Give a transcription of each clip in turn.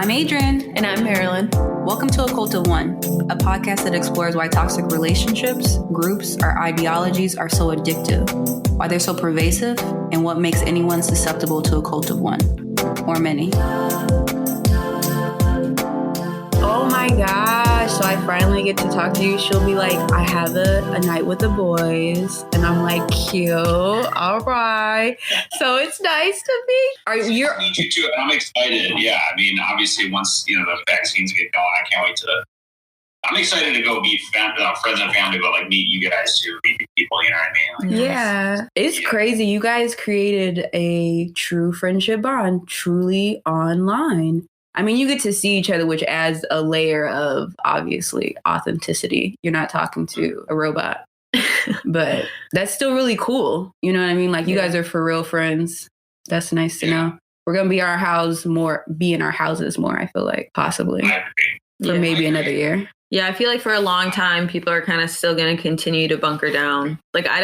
I'm Adrian. And I'm Marilyn. Welcome to A Cult of One, a podcast that explores why toxic relationships, groups, or ideologies are so addictive, why they're so pervasive, and what makes anyone susceptible to a cult of one, or many. Oh my gosh. So I finally get to talk to you. She'll be like, I have a night with the boys. And I'm like, cute. All right. So it's nice to meet. I meet you too. I'm excited. Yeah. I mean, obviously once, the vaccines get going, I can't wait I'm excited to go meet friends and family, but like meet you guys too, meet people, you know what I mean? Yeah. It's crazy. You guys created a true friendship bond, truly online. I mean, you get to see each other, which adds a layer of, obviously, authenticity. You're not talking to a robot. But that's still really cool. You know what I mean? Like, you guys are for real friends. That's nice to know. We're going to be in our houses more, I feel like, possibly. For maybe another year. Yeah, I feel like for a long time, people are kind of still going to continue to bunker down. Like, I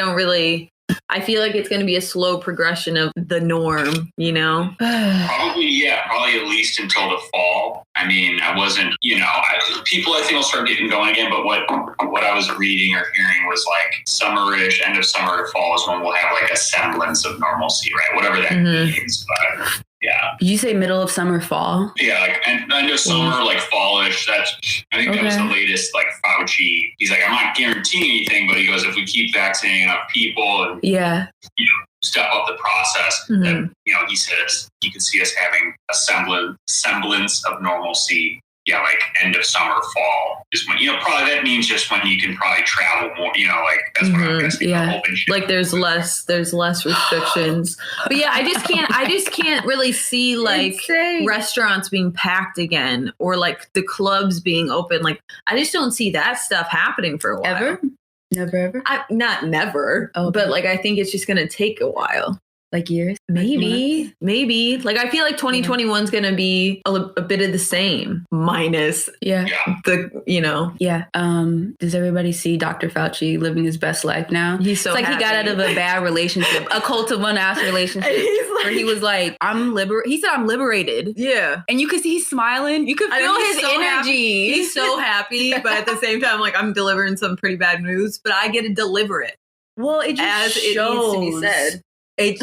feel like it's going to be a slow progression of the norm, Probably at least until the fall. I mean, I wasn't, people I think will start getting going again, but what I was reading or hearing was like summerish, end of summer to fall is when we'll have like a semblance of normalcy, right? Whatever that means, but yeah. Did you say middle of summer, fall? Yeah, like end of summer, like fallish. I think that was the latest, like Fauci. He's like, I'm not guaranteeing anything, but he goes, if we keep vaccinating enough people and step up the process, then he said he could see us having a semblance of normalcy. Yeah, like end of summer, fall is when probably that means just when you can probably travel more. That's what I'm guessing. Yeah, like there's less restrictions. But yeah, I just can't really see like restaurants being packed again or like the clubs being open. Like I just don't see that stuff happening for a while. Ever? Never ever? Not never. Oh, but like I think it's just gonna take a while. Like years? Maybe. Like, I feel like 2021 is going to be a bit of the same, minus the. Yeah. Does everybody see Dr. Fauci living his best life now? He's so it's like happy. He got out of a bad relationship, a cult of one ass relationship, where he was like, he said, I'm liberated. Yeah. And you could see he's smiling. You could feel his energy. Happy. He's so happy, but at the same time, like, I'm delivering some pretty bad news, but I get to deliver it. Well, it just it needs to be said.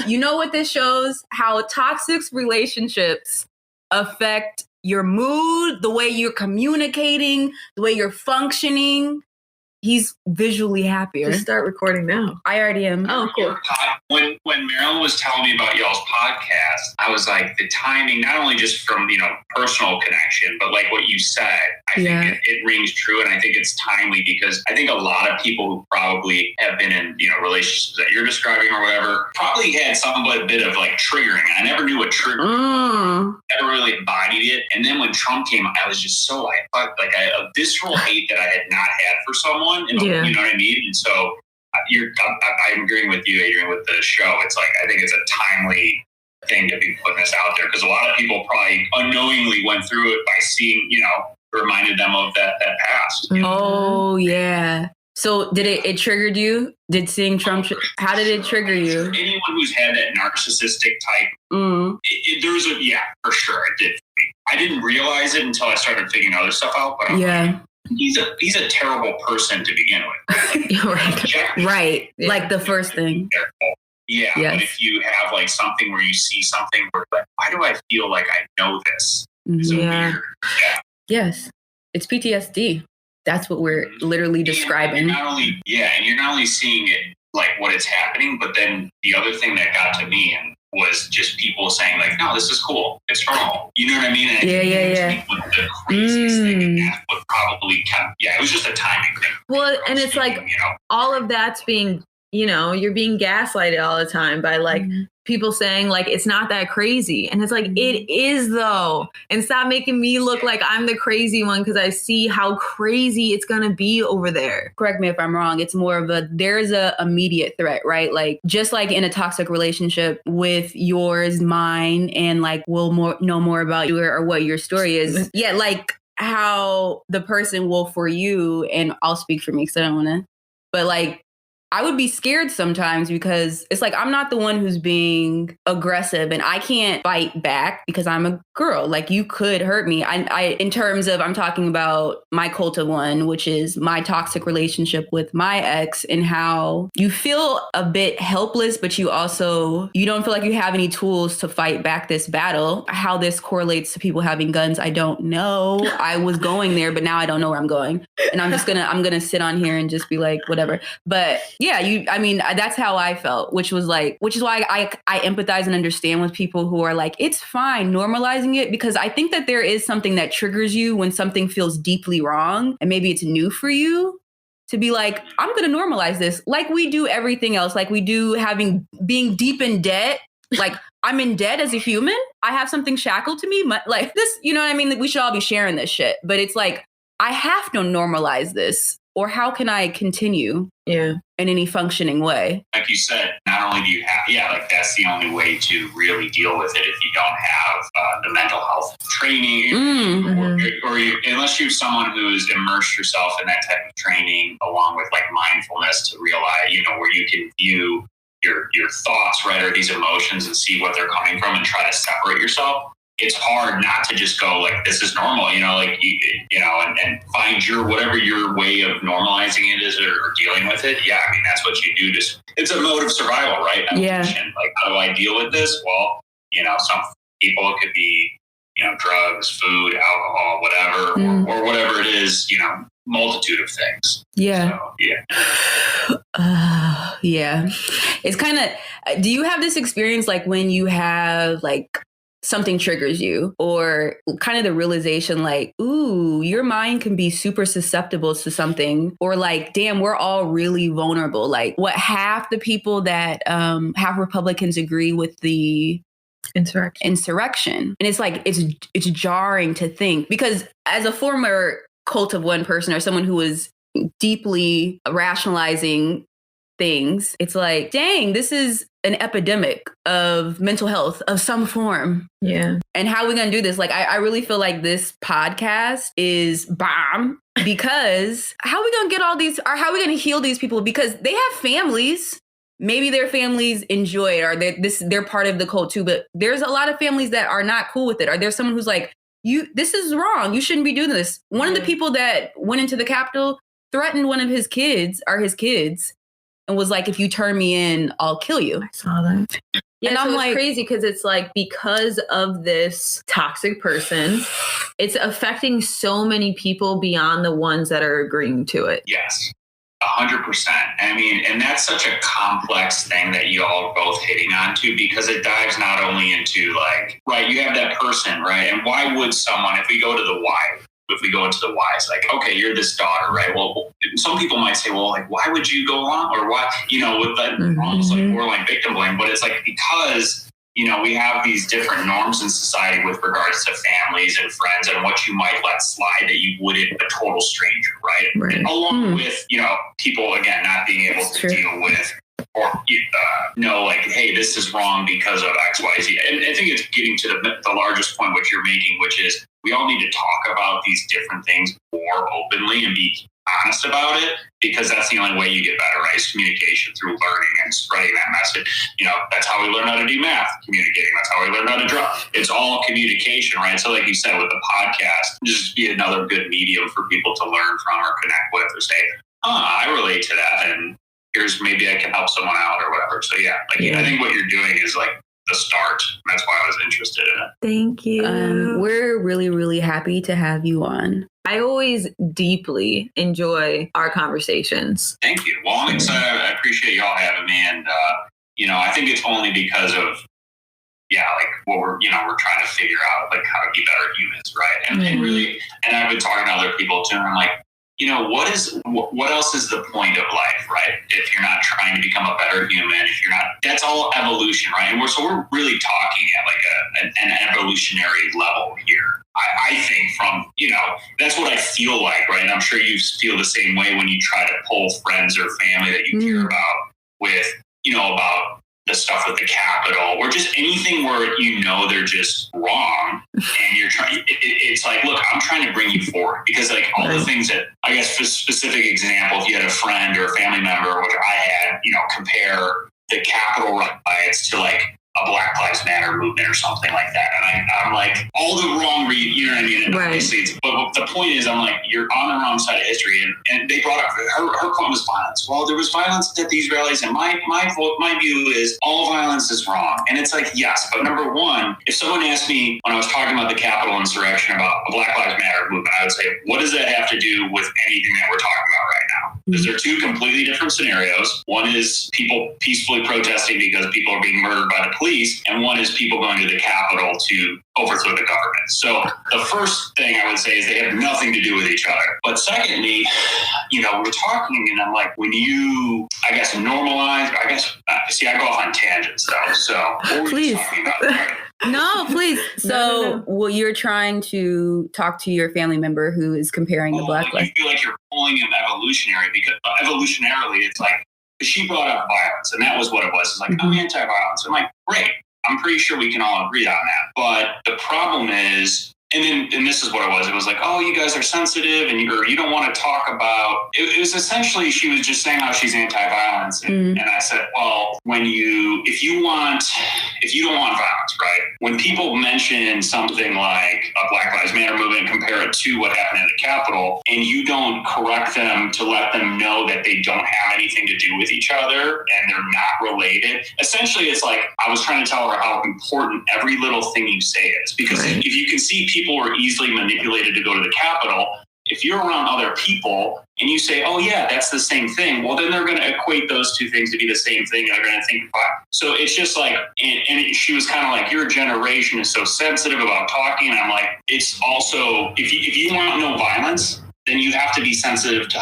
You know what this shows? How toxic relationships affect your mood, the way you're communicating, the way you're functioning. He's visually happier. Just start recording now. I already am. Oh, cool. When Marilyn was telling me about y'all's podcast, I was like, the timing, not only just from, personal connection, but like what you said, I think it rings true. And I think it's timely because I think a lot of people who probably have been in, relationships that you're describing or whatever, probably had some bit of like triggering. I never knew what triggering. Never really embodied it. And then when Trump came, I was just I thought like a visceral hate that I had not had for someone. You know what I mean? And so I'm agreeing with you, Adrian, with the show. It's like, I think it's a timely thing to be putting this out there because a lot of people probably unknowingly went through it by seeing, reminded them of that past. Oh, yeah. So did it triggered you? Did seeing Trump, how did it trigger you? Anyone who's had that narcissistic type, for sure it did. I didn't realize it until I started figuring other stuff out, but he's a terrible person to begin with. Right. Like the first thing. Yeah. Yes. But if you have like something where you see something where like, why do I feel like I know this? Is it weird? Yeah. Yes. It's PTSD. That's what we're literally describing. And you're not only seeing it like what it's happening, but then the other thing that got to me was just people saying like, no, this is cool. It's normal. You know what I mean? And the craziest thing, and that's what probably it was just a timing thing. Well, and it's like all of that's being, you're being gaslighted all the time by like people saying like, it's not that crazy. And it's like, it is though. And stop making me look like I'm the crazy one because I see how crazy it's going to be over there. Correct me if I'm wrong. It's more of there's a immediate threat, right? Like just like in a toxic relationship with yours, mine, and like we'll know more about you or what your story is. Yeah. Like how the person will for you, and I'll speak for me because I don't want to, but like I would be scared sometimes because it's like, I'm not the one who's being aggressive and I can't fight back because I'm a girl. Like, you could hurt me. I in terms of, I'm talking about my cult of one, which is my toxic relationship with my ex, and how you feel a bit helpless, but you don't feel like you have any tools to fight back this battle. How this correlates to people having guns, I don't know. I was going there, but now I don't know where I'm going. And I'm gonna sit on here and just be like, whatever. But yeah, that's how I felt, which is why I empathize and understand with people who are like, it's fine normalizing it, because I think that there is something that triggers you when something feels deeply wrong and maybe it's new for you, to be like, I'm going to normalize this, like we do everything else, like we do being deep in debt. Like, I'm in debt as a human. I have something shackled to me, like this, you know what I mean? We should all be sharing this shit, but it's like, I have to normalize this, or how can I continue? Yeah. In any functioning way. Like you said, not only do you have, like that's the only way to really deal with it if you don't have the mental health training, or unless you're someone who's immersed yourself in that type of training, along with like mindfulness, to realize, where you can view your thoughts, right, or these emotions, and see what they're coming from and try to separate yourself. It's hard not to just go like, this is normal, and find whatever your way of normalizing it is, or dealing with it. Yeah. I mean, that's what you do. It's a mode of survival, right? Yeah. Like, how do I deal with this? Well, some people, it could be, drugs, food, alcohol, whatever, or whatever it is, multitude of things. Yeah. So, yeah. Yeah. It's kind of, do you have this experience like when you have like something triggers you, or kind of the realization like, ooh, your mind can be super susceptible to something, or like, damn, we're all really vulnerable. Like, what half the people that half Republicans agree with the insurrection. And it's like, it's jarring to think, because as a former cult of one person, or someone who was deeply rationalizing things, it's like, dang, this is an epidemic of mental health of some form. Yeah. And how are we going to do this? Like, I really feel like this podcast is bomb, because how are we going to get all these, or how are we going to heal these people? Because they have families. Maybe their families enjoy it, or they're part of the cult too. But there's a lot of families that are not cool with it. Or there's someone who's like, this is wrong. You shouldn't be doing this. One of the people that went into the Capitol threatened one of his kids, and was like, if you turn me in, I'll kill you. I saw that. Yeah, and so I'm it's like, crazy, because it's like, because of this toxic person, it's affecting so many people beyond the ones that are agreeing to it. Yes, 100%. I mean, and that's such a complex thing that you all are both hitting onto, because it dives not only into like, right, you have that person, right? And why would someone, if we go into the whys, like, okay, you're this daughter, right? Well, some people might say, well, like, why would you go along, or why, with that almost like borderline victim blame? But it's like, because, we have these different norms in society with regards to families and friends, and what you might let slide that you wouldn't a total stranger, right? Along with, people, again, not being able to deal with, or know, like, hey, this is wrong because of X, Y, Z. And I think it's getting to the largest point which you're making, which is we all need to talk about these different things more openly and be honest about it, because that's the only way you get better, right? Is communication through learning and spreading that message. That's how we learn how to do math, communicating. That's how we learn how to draw. It's all communication, right? So like you said, with the podcast, just be another good medium for people to learn from or connect with, or say, I relate to that, and here's, maybe I can help someone out or whatever. So yeah, I think what you're doing is like the start. That's why I was interested in it. Thank you. We're really, really happy to have you on. I always deeply enjoy our conversations. Thank you. Well, I'm excited. I appreciate y'all having me. And, I think it's only because of, like what we're trying to figure out, like how to be better humans. Right. And really, and I've been talking to other people too. And I'm like, what else is the point of life, right? If you're not trying to become a better human, if you're not, that's all evolution, right? And we're really talking at like an evolutionary level here. I think from, that's what I feel like, right? And I'm sure you feel the same way when you try to pull friends or family that you care about with, about the stuff with the Capitol, or just anything where you know they're just wrong, and you're trying. It's like, look, I'm trying to bring you forward, because like all the things that, I guess, for specific example, if you had a friend or a family member, which I had, compare the Capitol riots to like a Black Lives Matter movement or something like that. And I'm like, all the wrong you know what I mean? And obviously but the point is, I'm like, you're on the wrong side of history. And they brought up, her point was violence. Well, there was violence at these rallies, and my view is all violence is wrong. And it's like, yes, but number one, if someone asked me when I was talking about the Capitol insurrection about a Black Lives Matter movement, I would say, what does that have to do with anything that we're talking about right now? Because they're two completely different scenarios. One is people peacefully protesting because people are being murdered by the police, and one is people going to the Capitol to overthrow the government. So the first thing I would say is they have nothing to do with each other. But secondly, we're talking, and I'm like, when you, I guess, normalize, I go off on tangents though. So what were you talking about? Right? No, please. So, well, you're trying to talk to your family member who is comparing the Black Lives. You feel like you're pulling him evolutionary, because evolutionarily, it's like, she brought up violence, and that was what it was. It's like, I'm anti-violence. I'm like, great. I'm pretty sure we can all agree on that. But the problem is, and this is what it was. It was like, oh, you guys are sensitive, and you don't want to talk about. It was essentially, she was just saying how she's anti-violence, and I said, well, if you don't want violence, right? When people mention something like a Black Lives Matter movement, compare it to what happened at the Capitol, and you don't correct them to let them know that they don't have anything to do with each other and they're not related. Essentially, it's like I was trying to tell her how important every little thing you say is, because if you can see people are easily manipulated to go to the Capitol, if you're around other people and you say, oh yeah, that's the same thing, well, then they're going to equate those two things to be the same thing, and they're going to think, so it's just like, and she was kind of like, your generation is so sensitive about talking. And I'm like, it's also, if you want no violence, then you have to be sensitive to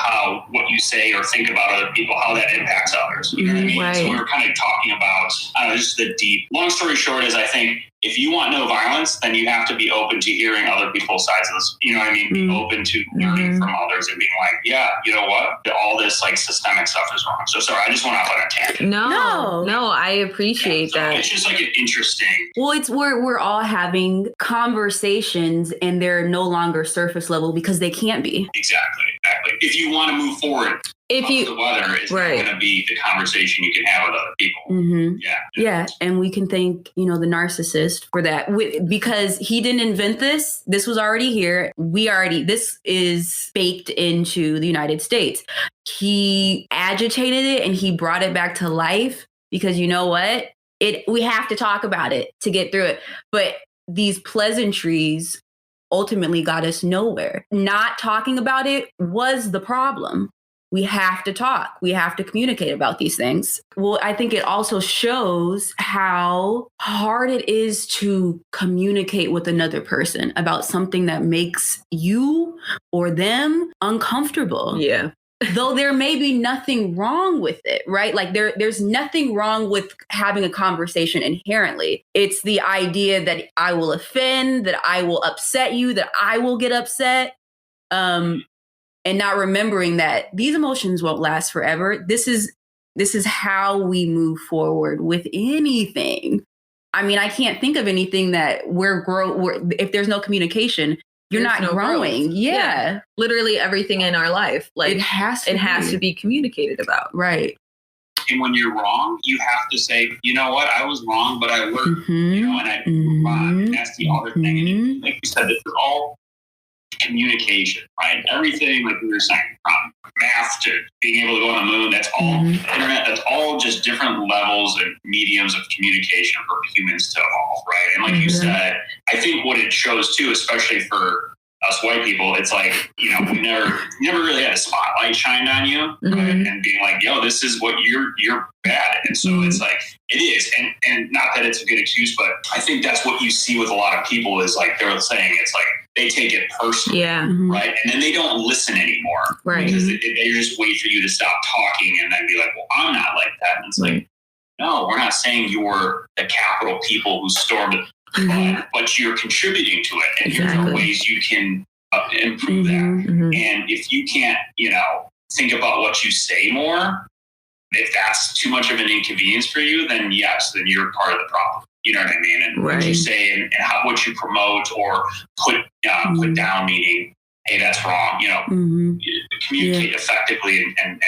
what you say or think about other people, how that impacts others. You know what I mean? Right. So we were kind of talking about, just the deep, long story short is, I think if you want no violence, then you have to be open to hearing other people's sides of this. You know what I mean? Be open to learning from others and being like, yeah, you know what? All this like systemic stuff is wrong. So sorry, I just went off on a tangent. No, I appreciate that. It's just like an interesting. Well, it's we're all having conversations, and they're no longer surface level because they can't be. Exactly. If you want to move forward, the weather is not going to be the conversation you can have with other people. Yeah, and we can thank the narcissist for that, because he didn't invent this. This was already here. This is baked into the United States. He agitated it and he brought it back to life, because you know what? We have to talk about it to get through it. But these pleasantries ultimately got us nowhere. Not talking about it was the problem. We have to talk. We have to communicate about these things. Well, I think it also shows how hard it is to communicate with another person about something that makes you or them uncomfortable. Yeah. Though there may be nothing wrong with it, right? Like there's nothing wrong with having a conversation inherently. It's the idea that I will offend, that I will upset you, that I will get upset. And not remembering that these emotions won't last forever. This is how we move forward with anything. I mean, I can't think of anything that if there's no communication, you're not growing. Yeah. Literally everything in our life. Like it has to be communicated about. Right. And when you're wrong, you have to say, you know what, I was wrong, but I learned, and I move on. And that's the other thing. And like you said, this is all communication, right? Everything, like we were saying, from math to being able to go on the moon, that's all internet, that's all just different levels and mediums of communication for humans to evolve, right? And like you said, I think what it shows too, especially for us white people, it's like, we never really had a spotlight shined on you, right? And being like, yo, this is what you're bad at. And so it's like, it is. And not that it's a good excuse, but I think that's what you see with a lot of people is like, they're saying it's like, they take it personally, right? And then they don't listen anymore, right? Because they just wait for you to stop talking and then be like, well, I'm not like that. And it's like, no, we're not saying you're the Capitol people who stormed it, but you're contributing to it. And here are ways you can improve that. And if you can't, think about what you say more, if that's too much of an inconvenience for you, then yes, then you're part of the problem. You know what I mean? And what you say and what you promote or put down, meaning, hey, that's wrong. Communicate effectively and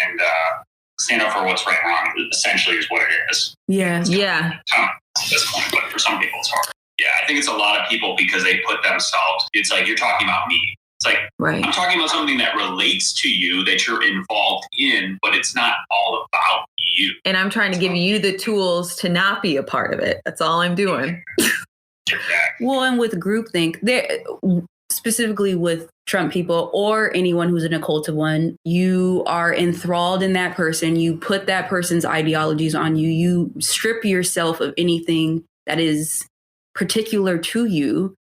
stand up for what's right and wrong. Essentially, is what it is. Yeah. At this point, but for some people, it's hard. Yeah, I think it's a lot of people because they put themselves. It's like you're talking about me. It's like I'm talking about something that relates to you that you're involved in, but it's not all about you. And I'm trying to give you the tools to not be a part of it. That's all I'm doing. Exactly. Well, and with groupthink, there specifically with Trump people or anyone who's an occultive one, you are enthralled in that person. You put that person's ideologies on you. You strip yourself of anything that is particular to you,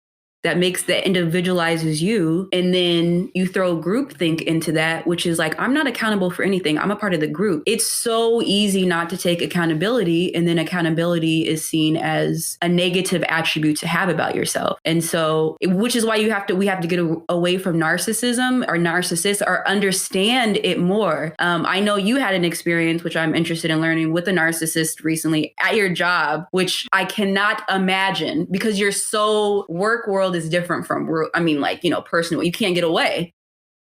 that individualizes you. And then you throw groupthink into that, which is like, I'm not accountable for anything. I'm a part of the group. It's so easy not to take accountability. And then accountability is seen as a negative attribute to have about yourself. And so, which is why we have to get away from narcissism or narcissists or understand it more. I know you had an experience, which I'm interested in learning, with a narcissist recently at your job, which I cannot imagine because your work world is different from, personal. You can't get away.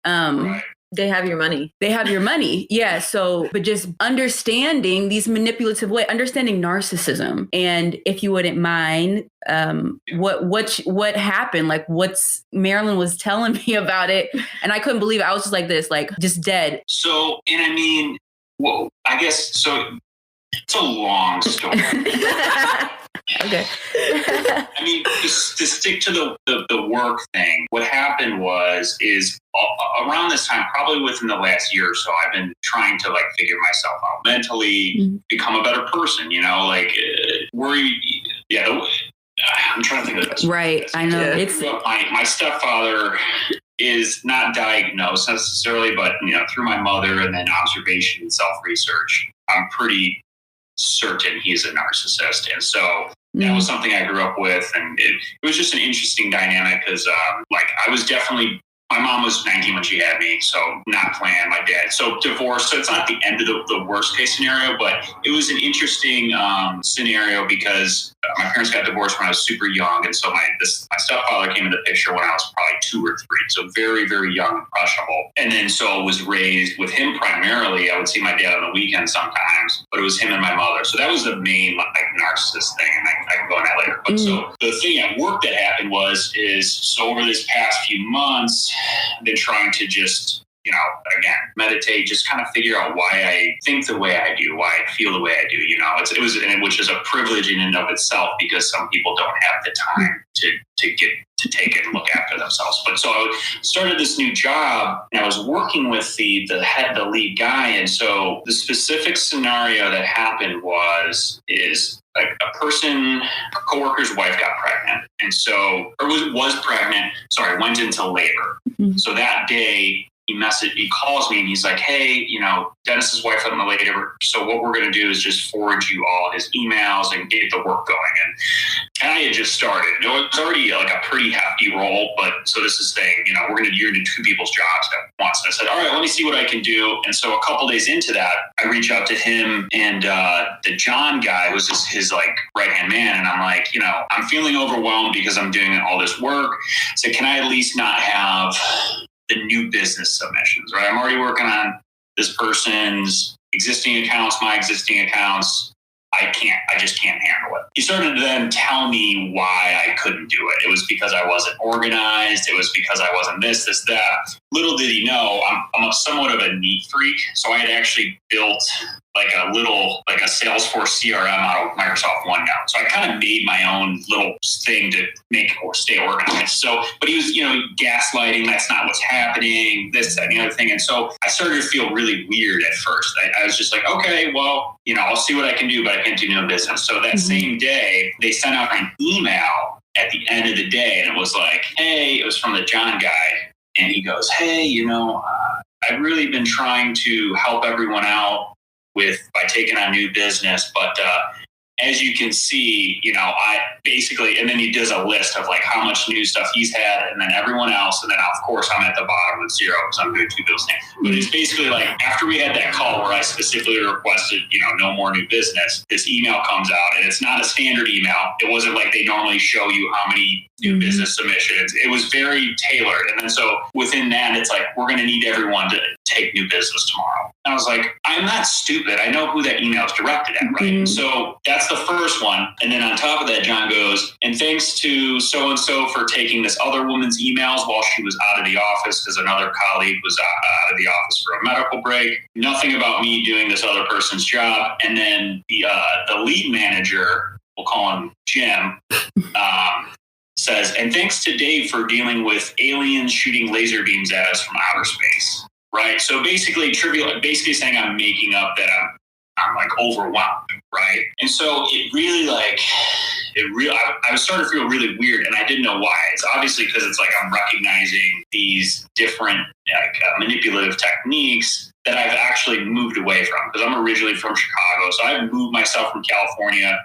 They have your money. Yeah. So, but just understanding these manipulative ways, understanding narcissism. And if you wouldn't mind, what happened? Like Marilyn was telling me about it and I couldn't believe it. I was just like this, like just dead. So, and I mean, well, I guess, so it's a long story. Okay. I mean, to stick to the work thing, what happened is around this time, probably within the last year or so, I've been trying to figure myself out mentally, become a better person, worry. Yeah. I'm trying to think of this. Right. I know. It's my stepfather is not diagnosed necessarily, but through my mother and then observation and self-research, I'm pretty certain he's a narcissist. And so that was something I grew up with. And it was just an interesting dynamic because I was definitely, my mom was 19 when she had me, so not planned. My dad, so divorced. So it's not the end of the worst case scenario, but it was an interesting scenario because my parents got divorced when I was super young. And so my stepfather came into the picture when I was probably 2 or 3. So very, very young, impressionable. And then so was raised with him primarily. I would see my dad on the weekends sometimes, but it was him and my mother. So that was the main narcissist thing. And I can go on that later. But so the thing at work that happened so over this past few months, I've been trying to just, again, meditate, just kind of figure out why I think the way I do, why I feel the way I do, which is a privilege in and of itself because some people don't have the time to take it and look after themselves. But so I started this new job and I was working with the lead guy. And so the specific scenario that happened was a coworker's wife got pregnant. And so, or was pregnant, went into labor. Mm-hmm. So that day, he calls me and he's like, hey, Dennis's wife went into labor. So what we're going to do is just forward you all his emails and get the work going. And I had just started. It was already a pretty hefty role, but so this is saying, you're going to do 2 people's jobs at once. And I said, all right, let me see what I can do. And so a couple days into that, I reach out to him and the John guy was his right-hand man. And I'm like, I'm feeling overwhelmed because I'm doing all this work. So can I at least not have the new business submissions, right? I'm already working on this person's existing accounts, my existing accounts. I just can't handle it. He started to then tell me why I couldn't do it. It was because I wasn't organized. It was because I wasn't this, that. Little did he know, I'm somewhat of a neat freak. So I had actually built a Salesforce CRM out of Microsoft OneNote. So I kind of made my own little thing to make or stay organized. So, but he was, gaslighting. That's not what's happening. This, that, and the other thing. And so I started to feel really weird at first. I was just like, okay, well, I'll see what I can do, but I can't do no business. So that same day, they sent out an email at the end of the day, and it was like, hey, it was from the John guy, and he goes, hey, I've really been trying to help everyone out by taking on new business, but as you can see, I basically, and then he does a list of like how much new stuff he's had, and then everyone else, and then of course I'm at the bottom with 0 because I'm doing 2 bills now. But it's basically like after we had that call where I specifically requested, no more new business, this email comes out, and it's not a standard email. It wasn't like they normally show you how many new business submissions. It was very tailored, and then so within that, it's like we're going to need everyone to take new business tomorrow. And I was like, I'm not stupid. I know who that email is directed at, right? So that's the first one. And then on top of that, John goes, and thanks to so-and-so for taking this other woman's emails while she was out of the office because another colleague was out of the office for a medical break. Nothing about me doing this other person's job. And then the lead manager, we'll call him Jim, says, and thanks to Dave for dealing with aliens shooting laser beams at us from outer space. Right. So basically saying I'm making up that I'm like overwhelmed. Right. And so I was starting to feel really weird, and I didn't know why. It's obviously because it's like I'm recognizing these different manipulative techniques that I've actually moved away from, because I'm originally from Chicago. So I've moved myself from California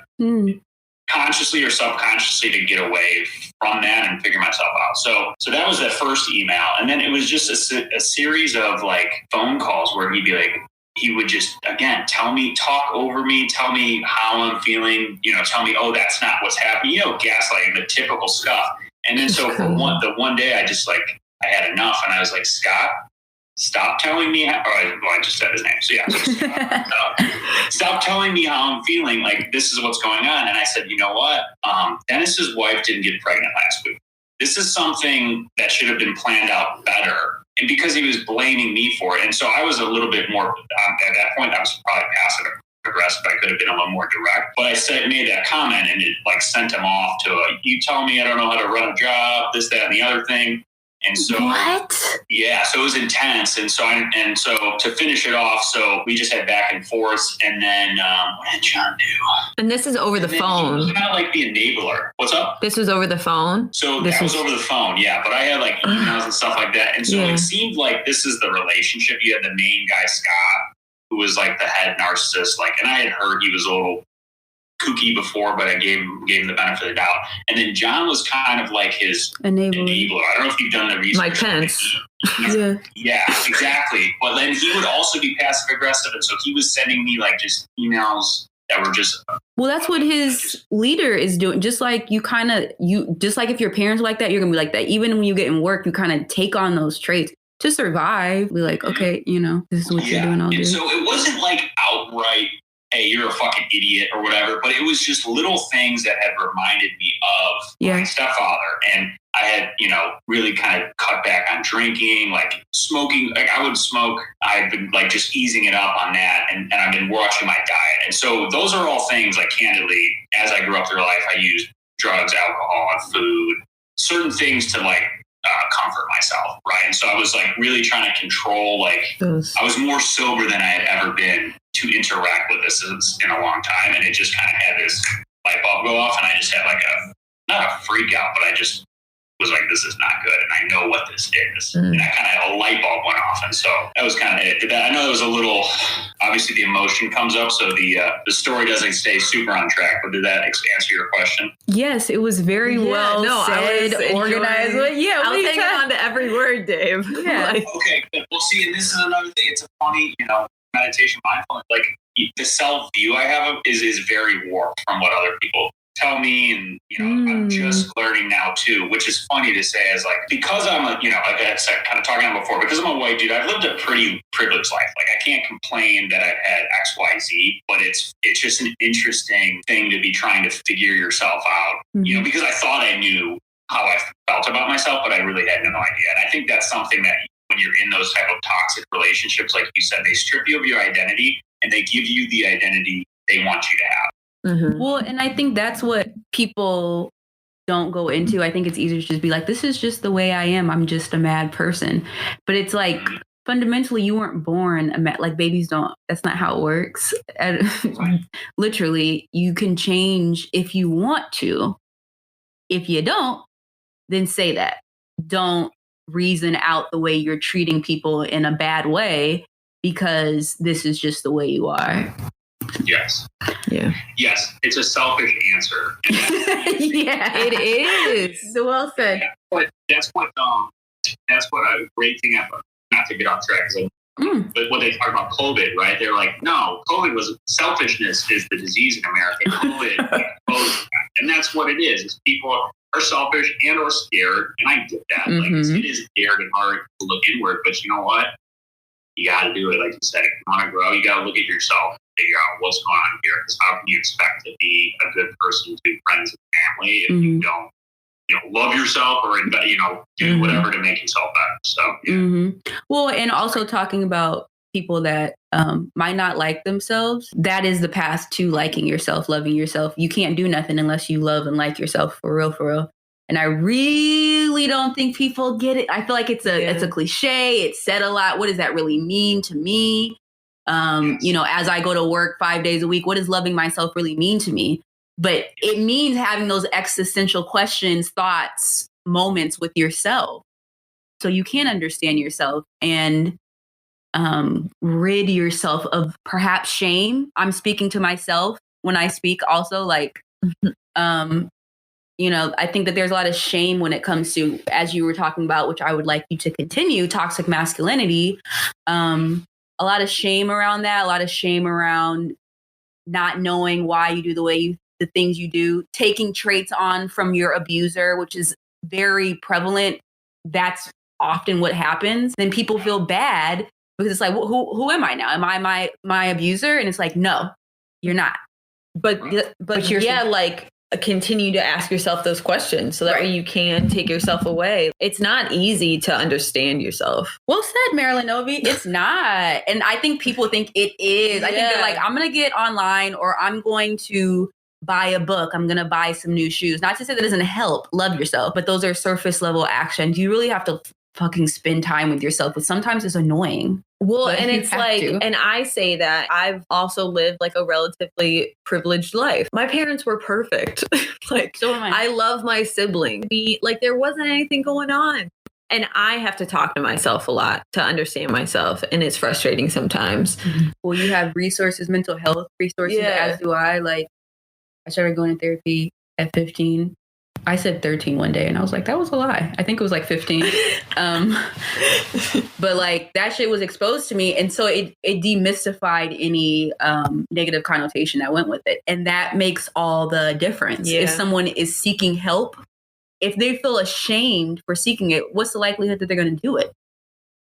consciously or subconsciously to get away from that and figure myself out. So that was that first email. And then it was just a series of like phone calls where he would just, again, talk over me, tell me how I'm feeling, tell me, oh, that's not what's happening, gaslighting, the typical stuff. And then so for one day I just I had enough, and I was like, Scott, stop telling me I just said his name. So yeah. Stop telling me how I'm feeling. Like, this is what's going on. And I said, you know what? Dennis's wife didn't get pregnant last week. This is something that should have been planned out better. And because he was blaming me for it. And so I was a little bit more, at that point, I was probably passive aggressive. I could have been a little more direct, but I made that comment, and it sent him off to you tell me I don't know how to run a job, this, that, and the other thing. And so, what? Yeah, so it was intense. And so to finish it off, so we just had back and forth. And then what did John do? And this is over the phone. He was kind of like the enabler. What's up? This was over the phone? So that was over the phone, yeah. But I had like emails and stuff like that. And so it seemed like this is the relationship. You had the main guy, Scott, who was like the head narcissist. And I had heard he was a little kooky before, but I gave him the benefit of the doubt. And then John was kind of like his enabler. I don't know if you've done the research. Mike Pence. Yeah, exactly. But then he would also be passive aggressive, and so he was sending me just emails that were just. Well, that's what his leader is doing. Just like just like if your parents are like that, you're gonna be like that. Even when you get in work, you kind of take on those traits to survive. Be like, okay, this is what you're doing. I'll do. So it wasn't like outright, hey, you're a fucking idiot or whatever, but it was just little things that had reminded me of my stepfather. And I had, really kind of cut back on drinking, smoking. I would smoke. I've been just easing it up on that. And I've been watching my diet. And so those are all things, candidly, as I grew up through life, I used drugs, alcohol, and food, certain things to comfort myself. Right. And so I was really trying to control, I was more sober than I had ever been to interact with this in a long time. And it just kind of had this light bulb go off, and I just had not a freak out, but I just was like, this is not good. And I know what this is. And a light bulb went off. And so that was kind of it. I know there was a little, obviously the emotion comes up. So the story doesn't stay super on track, but did that answer your question? Yes, it was very well said, organized. I was hanging on to every word, Dave. Yeah. Okay, good. Well, see, and this is another thing. It's a funny, meditation, mindfulness, the self-view I have is very warped from what other people tell me. And, I'm just learning now too, which is funny to say, is because I'm like I said, kind of talking about before, because I'm a white dude, I've lived a pretty privileged life. I can't complain that I've had X, Y, Z, but it's just an interesting thing to be trying to figure yourself out, because I thought I knew how I felt about myself, but I really had no idea. And I think that's something that when you're in those type of toxic relationships, like you said, they strip you of your identity and they give you the identity they want you to have. Well, and I think that's what people don't go into. I think it's easier to just be like, this is just the way I am. I'm just a mad person. But it's fundamentally, you weren't born a mad. Babies don't. That's not how it works. Literally, you can change if you want to. If you don't, then say that. Don't reason out the way you're treating people in a bad way because this is just the way you are. Yes. Yeah. Yes. It's a selfish answer. Yeah, It is. So well said. But that's what a great thing about, not to get off track, but when they talk about COVID, right? They're like, no, COVID was selfishness is the disease in America. COVID, and that's what it is. Is people are selfish and or scared, and I get that. Like it is scared and hard to look inward, but you know what? You got to do it. Like you said, if you want to grow, you got to look at yourself and figure out what's going on here. Because how can you expect to be a good person to friends and family if you don't, love yourself or do whatever to make yourself better? So, yeah. Well, and also talking about people that might not like themselves, that is the path to liking yourself, loving yourself. You can't do nothing unless you love and like yourself for real. And I really don't think people get it. I feel like it's a cliche. It's said a lot. What does that really mean to me? As I go to work 5 days a week, what does loving myself really mean to me? But it means having those existential questions, thoughts, moments with yourself. So you can understand yourself and rid yourself of perhaps shame. I'm speaking to myself when I speak also, like, I think that there's a lot of shame when it comes to, as you were talking about, which I would like you to continue, toxic masculinity. A lot of shame around that, a lot of shame around not knowing why you do the things you do, taking traits on from your abuser, which is very prevalent. That's often what happens. Then people feel bad because it's like, who am I now? Am I my abuser? And it's like, no, you're not. But you're continue to ask yourself those questions so that way you can take yourself away. It's not easy to understand yourself. Well said, Marilyn Novi. It's not. And I think people think it is. I think they're like, I'm going to get online or I'm going to buy a book. I'm going to buy some new shoes. Not to say that doesn't help. Love yourself. But those are surface level actions. You really have to fucking spend time with yourself. But sometimes it's annoying. Well, and it's like, and I say that I've also lived like a relatively privileged life. My parents were perfect. So am I. I love my sibling. There wasn't anything going on. And I have to talk to myself a lot to understand myself. And it's frustrating sometimes. Well, you have resources, mental health resources, as do I. Like, I started going to therapy at 15. I said 13 one day and I was like, that was a lie. I think it was like 15. But like that shit was exposed to me. And so it demystified any negative connotation that went with it. And that makes all the difference. Yeah. If someone is seeking help, if they feel ashamed for seeking it, what's the likelihood that they're going to do it?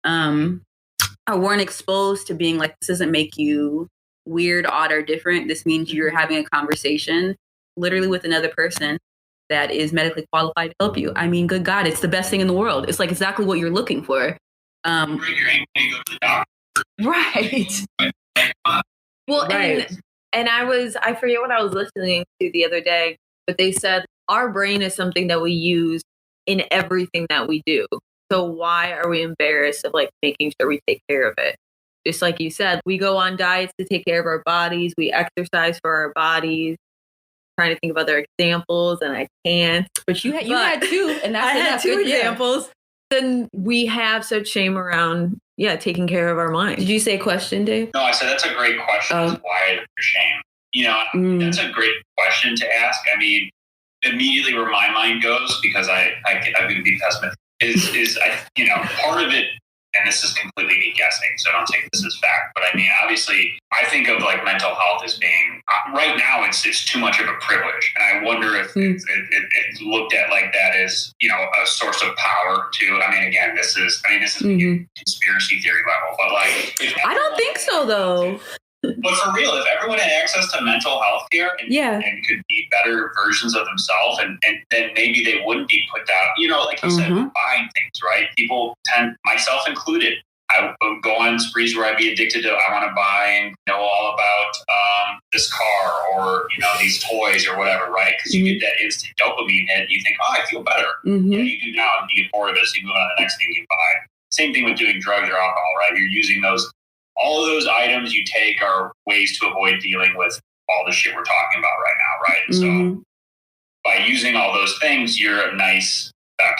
Or weren't exposed to being like, this doesn't make you weird, odd, or different. This means you're having a conversation literally with another person that is medically qualified to help you. I mean, good God, it's the best thing in the world. It's like exactly what you're looking for. Right. Well, and I forget what I was listening to the other day, but they said our brain is something that we use in everything that we do. So why are we embarrassed of like making sure we take care of it? Just like you said, we go on diets to take care of our bodies. We exercise for our bodies. Trying to think of other examples and I can't. But you had two, and that's I had two examples. Then we have such shame around taking care of our mind. Did you say question, Dave? No, I said that's a great question. Why is there shame? That's a great question to ask. I mean, immediately where my mind goes, because I'm going to be pessimistic, is part of it. And this is completely me guessing, so I don't take this as fact. But I mean, obviously, I think of like mental health as being right now it's too much of a privilege, and I wonder if it's looked at like that as a source of power too. I mean, again, this is conspiracy theory level, but like I don't think so though. But for real, if everyone had access to mental health care and could be better versions of themselves, and then maybe they wouldn't be put down, like you said, buying things, right? People tend, myself included, I would go on sprees where I'd be addicted to, I want to buy and know all about this car or, these toys or whatever, right? Because you get that instant dopamine hit and you think, I feel better. Yeah, you do now, and you get bored of it, so you move on to the next thing you buy. Same thing with doing drugs or alcohol, right? You're using all of those items you take are ways to avoid dealing with all the shit we're talking about right now, right? So by using all those things, you're a nice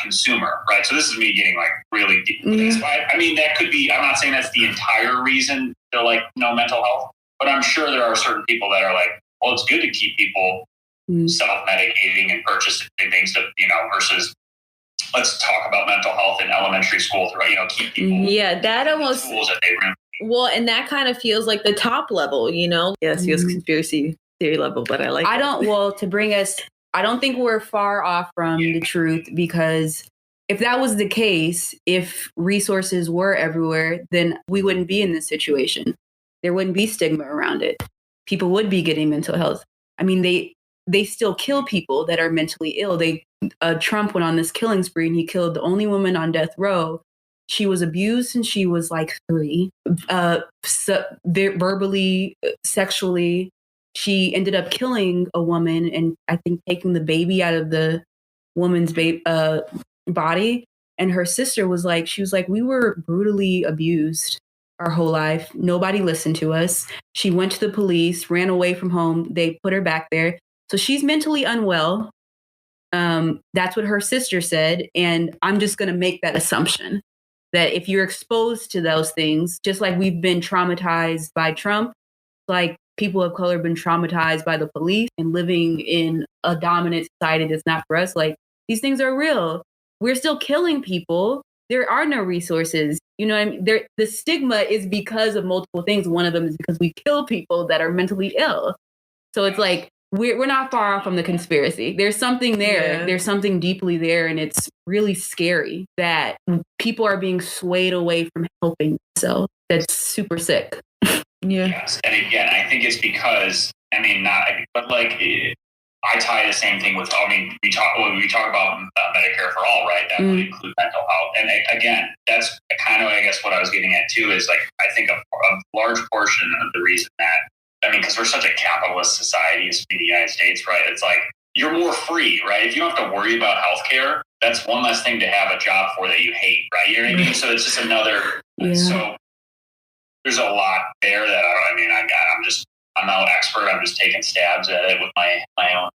consumer, right? So this is me getting like really deep. I mean, that could be, I'm not saying that's the entire reason to like no mental health, But I'm sure there are certain people that are like, well, it's good to keep people self-medicating and purchasing things to, versus let's talk about mental health in elementary school, keep people. That almost tools that they really. Well, and that kind of feels like the top level, Yes, feels conspiracy theory level, but I like I don't think we're far off from the truth, because if that was the case, if resources were everywhere, then we wouldn't be in this situation. There wouldn't be stigma around it. People would be getting mental health. I mean, they still kill people that are mentally ill. Trump went on this killing spree and he killed the only woman on death row. She was abused since she was like 3, verbally, sexually. She ended up killing a woman and I think taking the baby out of the woman's body. And her sister was like, we were brutally abused our whole life. Nobody listened to us. She went to the police, ran away from home. They put her back there. So she's mentally unwell. That's what her sister said. And I'm just going to make that assumption that if you're exposed to those things, just like we've been traumatized by Trump, like people of color have been traumatized by the police and living in a dominant society that's not for us, like these things are real. We're still killing people. There are no resources. You know what I mean? The stigma is because of multiple things. One of them is because we kill people that are mentally ill. So it's like, we're not far off from the conspiracy. There's something there. Yeah. There's something deeply there. And it's really scary that people are being swayed away from helping themselves. That's super sick. Yeah. Yes. And again, I think it's because, I tie the same thing with, we talk about Medicare for all, right? That would include mental health. And again, that's kind of, I guess, what I was getting at too, is like, I think a large portion of the reason that, because we're such a capitalist society in the United States, right? It's like, you're more free, right? If you don't have to worry about healthcare, that's one less thing to have a job for that you hate, right? You know what I mean? So it's just another, so there's a lot there that, I'm no expert. I'm just taking stabs at it with my own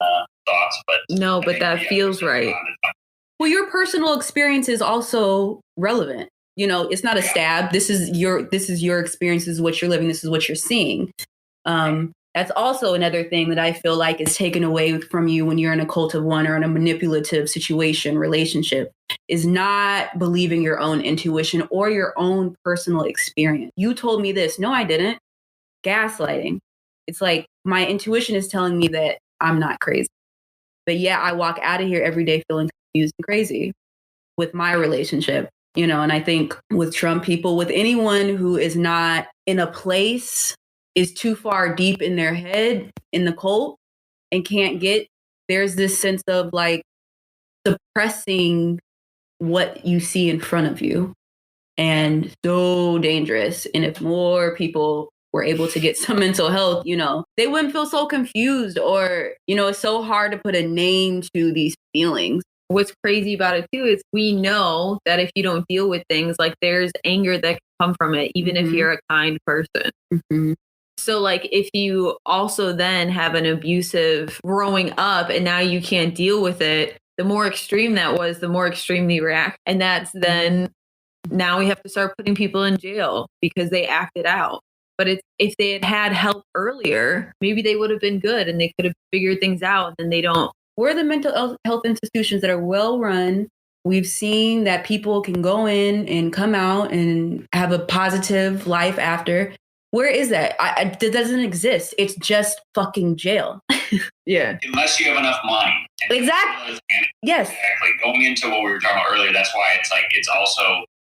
thoughts, but that feels right. Well, your personal experience is also relevant. It's not a stab. This is your experience. This is what you're living. This is what you're seeing. That's also another thing that I feel like is taken away from you when you're in a cult of one or in a manipulative relationship, is not believing your own intuition or your own personal experience. You told me this. No, I didn't. Gaslighting. It's like my intuition is telling me that I'm not crazy. But yeah, I walk out of here every day feeling confused and crazy with my relationship, and I think with Trump people, with anyone who is not in a place, is too far deep in their head in the cult and can't get, there's this sense of like suppressing what you see in front of you, and so dangerous. And if more people were able to get some mental health, they wouldn't feel so confused, or, it's so hard to put a name to these feelings. What's crazy about it too is we know that if you don't deal with things, like there's anger that can come from it, even if you're a kind person. So like if you also then have an abusive growing up and now you can't deal with it, the more extreme that was, the more extremely react. And that's then now we have to start putting people in jail because they acted out. But if they had help earlier, maybe they would have been good and they could have figured things out, and then they don't. We're the mental health institutions that are well run. We've seen that people can go in and come out and have a positive life after. Where is that? That doesn't exist. It's just fucking jail. Yeah. Unless you have enough money. Exactly. Yes. Exactly. Going into what we were talking about earlier, that's why it's like,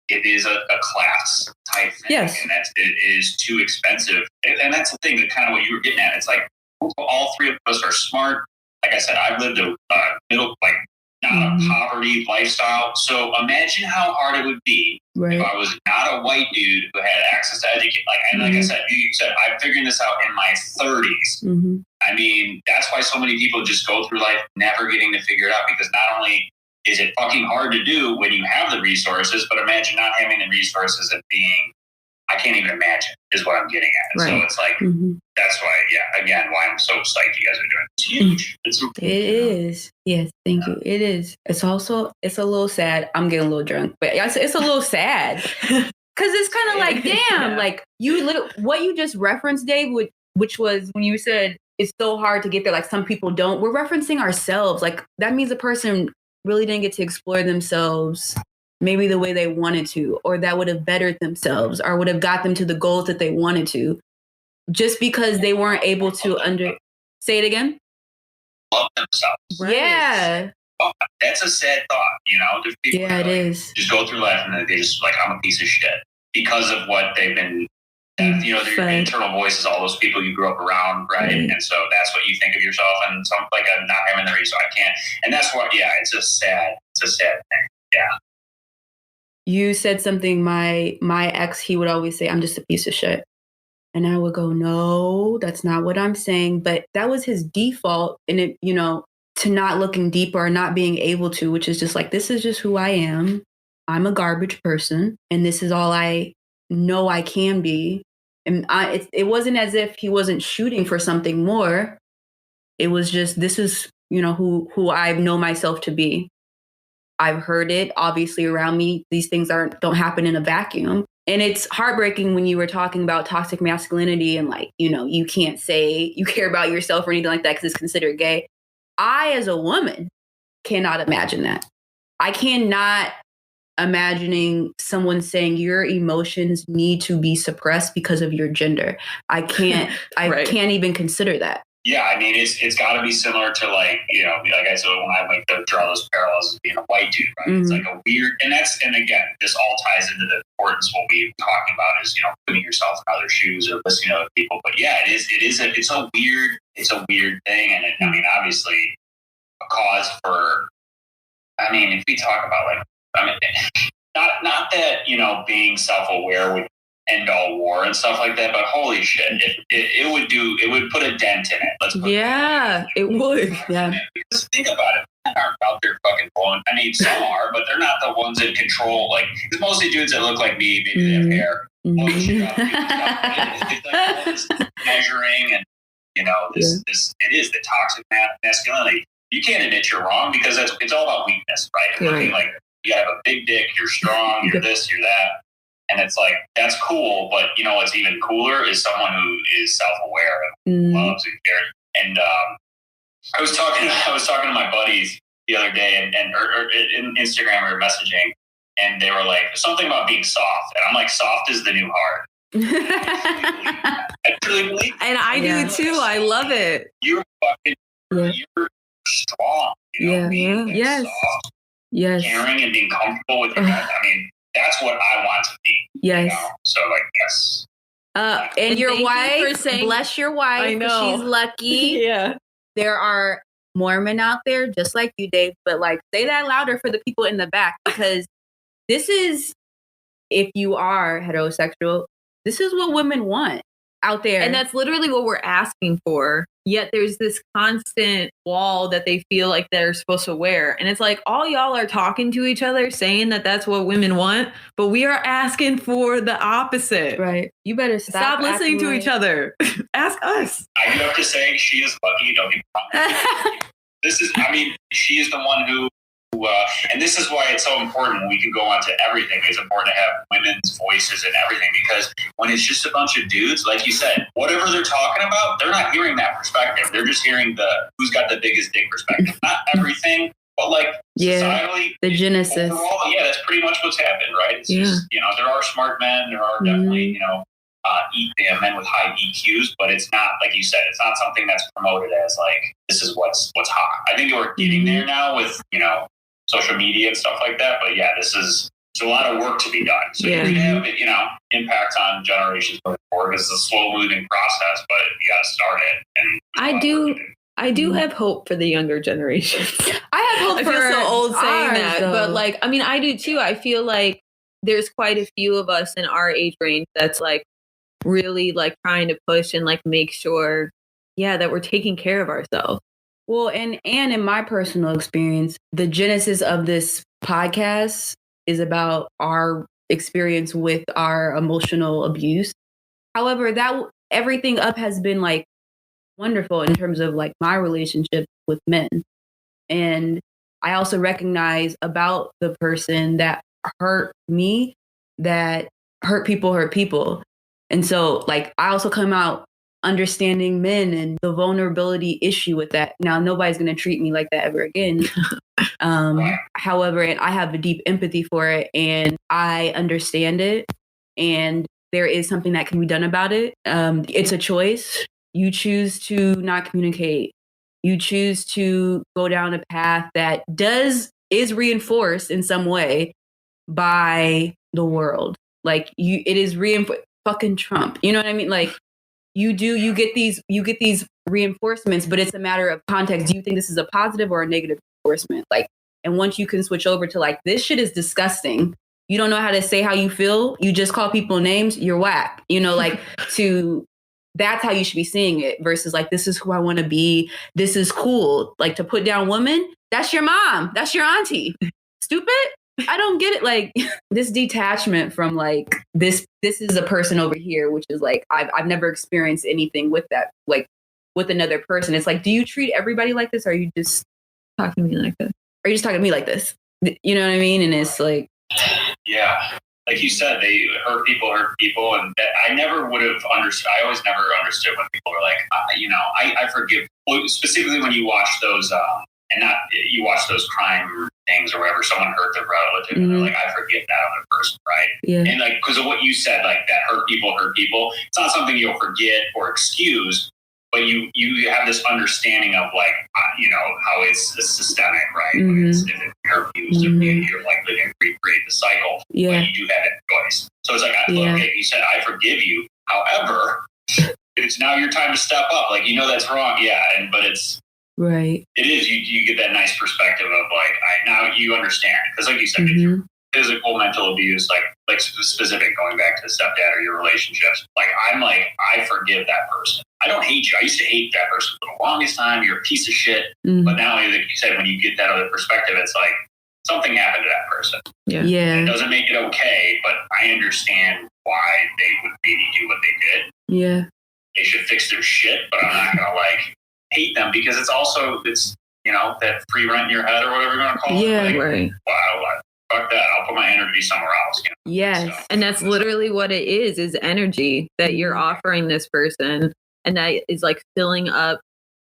it is a class type thing. Yes. And it is too expensive. And that's the thing, that kind of what you were getting at. It's like, all three of us are smart. Like I said, I've lived a not a poverty lifestyle. So imagine how hard it would be if I was not a white dude who had access to education. Like I said, you said, I'm figuring this out in my 30s. I mean, that's why so many people just go through life never getting to figure it out, because not only is it fucking hard to do when you have the resources, but imagine not having the resources and being, I can't even imagine, is what I'm getting at. Right. So it's like, that's why, again, why I'm so psyched you guys are doing it. It's huge. It is. Yes, thank you. It is. It's a little sad. I'm getting a little drunk, but it's a little sad. Because it's kind of like, damn, like what you just referenced, Dave, which was when you said it's so hard to get there. Like some people don't. We're referencing ourselves. Like that means a person really didn't get to explore themselves maybe the way they wanted to, or that would have bettered themselves or would have got them to the goals that they wanted to, just because they weren't able to say it again. Love themselves. Right. Yeah. Oh, that's a sad thought, you know? Yeah, it is. Just go through life and they just like, I'm a piece of shit because of what they've been, you know, their internal voices, all those people you grew up around, right? And so that's what you think of yourself, and some like I'm not having the reason I can't. And that's what, yeah, it's a sad thing. Yeah. You said something, my ex, he would always say, I'm just a piece of shit. And I would go, no, that's not what I'm saying. But that was his default. And it, you know, to not looking deeper or not being able to, which is just like, this is just who I am. I'm a garbage person. And this is all I know I can be. And it wasn't as if he wasn't shooting for something more. It was just, this is, you know, who I know myself to be. I've heard it obviously around me. These things don't happen in a vacuum. And it's heartbreaking when you were talking about toxic masculinity and like, you know, you can't say you care about yourself or anything like that because it's considered gay. I, as a woman, cannot imagine that. I cannot imagining someone saying your emotions need to be suppressed because of your gender. I can't, I can't even consider that. Yeah, I mean, it's got to be similar to like, you know, like I said, when I like to draw those parallels of being a white dude, right? It's like a weird, and again, this all ties into the importance of what we're talking about is, you know, putting yourself in other shoes or listening to other people. But yeah, it's a weird thing. And I mean, obviously a cause for, I mean, if we talk about like, I mean, not that, you know, being self-aware would end all war and stuff like that, but holy shit, it would put a dent in it. It would. Yeah. Because think about it. Men aren't out there fucking blowing. I mean, some are, but they're not the ones in control. Like, it's mostly dudes that look like me. Maybe they have hair. It's like all this measuring and, you know, it is the toxic masculinity. You can't admit you're wrong because it's all about weakness, right? Looking like you have a big dick, you're strong, you're this, you're that. And it's like, that's cool, but you know what's even cooler is someone who is self-aware and loves and cares. And I was talking to my buddies the other day and in Instagram we were messaging, and they were like, something about being soft. And I'm like, soft is the new hard. I truly believe and I do too. I love it. You're fucking, you're strong. You know, yes. Soft, yes. Caring and being comfortable with your I mean, that's what I want to be. Yes. You know? So like, yes. And your wife, bless your wife. I know. She's lucky. Yeah. There are more men out there just like you, Dave, but like say that louder for the people in the back, because this is, if you are heterosexual, this is what women want out there. And that's literally what we're asking for. Yet there's this constant wall that they feel like they're supposed to wear. And it's like, all y'all are talking to each other saying that that's what women want, but we are asking for the opposite. Right. You better stop listening to each other. Ask us. I do have to say, she is lucky. Don't get me wrong. She is the one who, and this is why it's so important. We can go on to everything. It's important to have women's voices and everything, because when it's just a bunch of dudes, like you said, whatever they're talking about, they're not hearing that perspective. They're just hearing the who's got the biggest dick perspective. Not everything, but like societally, the genesis. Overall, that's pretty much what's happened, right? It's just, you know, there are smart men, there are definitely, you know, men with high EQs, but it's not, like you said, it's not something that's promoted as like, this is what's hot. I think we're getting there now with, you know, social media and stuff like that. But yeah, there's a lot of work to be done. So you can have, you know, impact on generations going forward. It's a slow moving process, but you got to start it. And I do have hope for the younger generations. I have hope I for feel so old saying that, though. but like, I mean, I do too. I feel like there's quite a few of us in our age range that's like really like trying to push and like make sure, that we're taking care of ourselves. Well, and in my personal experience, the genesis of this podcast is about our experience with our emotional abuse. However, that everything up has been like wonderful in terms of like my relationship with men. And I also recognize about the person that hurt me, that hurt people. And so like, I also come out understanding men and the vulnerability issue with that. Now, nobody's going to treat me like that ever again. However, and I have a deep empathy for it and I understand it. And there is something that can be done about it. It's a choice. You choose to not communicate. You choose to go down a path that is reinforced in some way by the world. Like it is reinforced. Fucking Trump. You know what I mean? Like you get these reinforcements, but it's a matter of context. Do you think this is a positive or a negative reinforcement? Like, and once you can switch over to like, this shit is disgusting. You don't know how to say how you feel. You just call people names. You're whack. You know, like that's how you should be seeing it versus like, this is who I want to be. This is cool. Like to put down women. That's your mom. That's your auntie. Stupid. I don't get it. Like this detachment from like, this is a person over here, which is like, I've never experienced anything with that, like with another person. It's like, do you treat everybody like this? Or are you just talking to me like this? Are you just talking to me like this? You know what I mean? And it's like, yeah, like you said, they hurt people, and that I never would have understood. I always never understood when people were like, I forgive. Specifically when you watch those, and not you watch those crime things or whatever. Someone hurt their relative, and they're like, I forgive that other person, right? Yeah. And like because of what you said, like that hurt people. It's not something you'll forget or excuse. But you have this understanding of like, how it's systemic, right? Mm-hmm. If it abused, you're likely to recreate the cycle. Yeah. But you do have that choice. So it's like, okay, you said, I forgive you. However, it's now your time to step up. Like, that's wrong. Yeah. But it's, right. It is, you get that nice perspective of like, now you understand. Because like you said, physical, mental abuse, like specific, going back to the stepdad or your relationships. Like, I forgive that person. I don't hate you. I used to hate that person for the longest time. You're a piece of shit. Mm-hmm. But now, like you said, when you get that other perspective, it's like something happened to that person. Yeah. Yeah. It doesn't make it okay, but I understand why they would maybe do what they did. Yeah. They should fix their shit, but I'm not gonna like hate them because it's that free rent in your head or whatever you're gonna call it. Yeah. Like, right. Wow. Fuck that. I'll put my energy somewhere else. Yes. So, and that's literally what it is energy that you're offering this person. And that is like filling up,